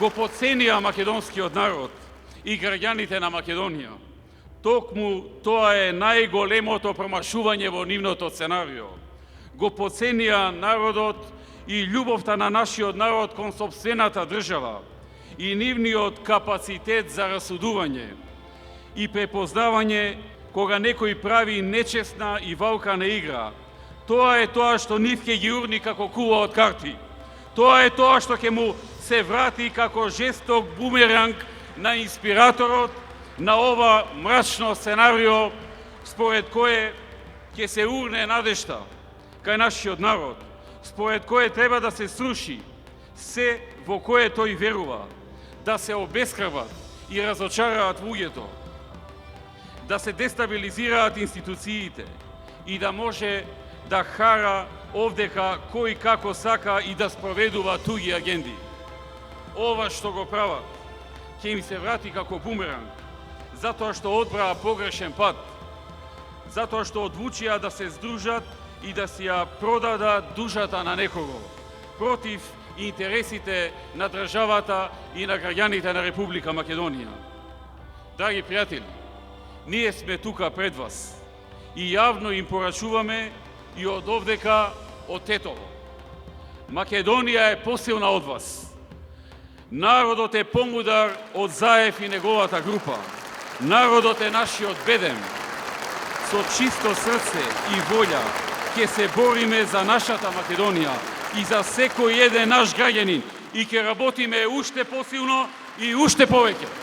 го потценија македонскиот народ и граѓаните на Македонија. Токму тоа е најголемото промашување во нивното сценарио. Го потценија народот и љубовта на нашиот народ кон сопствената држава и нивниот капацитет за расудување и препознавање кога некој прави нечесна и валкана игра. Тоа е тоа што нив ќе ги урни како кула од карти. Тоа е тоа што ќе му се врати како жесток бумеранг на инспираторот на ова мрачно сценарио, според кое ќе се урне надежта кај нашиот народ, според кое треба да се сруши се во кое тој верува, да се обескрбат и разочараат луѓето, да се дестабилизираат институциите и да може да хара овдека кој како сака и да спроведува туги агенди. Ова што го прават ќе им се врати како бумеранг, затоа што одбраа погрешен пат, затоа што одлучија да се здружат и да си ја продадат душата на некого против интересите на државата и на граѓаните на Република Македонија. Драги пријатели, ние сме тука пред вас и јавно им порачуваме и од овдека од Тетово. Македонија е посилна од вас. Народот е помудар од Заев и неговата група. Народот е нашиот бедем. Со чисто срце и волја ќе се бориме за нашата Македонија и за секој еден наш граѓанин и ќе работиме уште посилно и уште повеќе.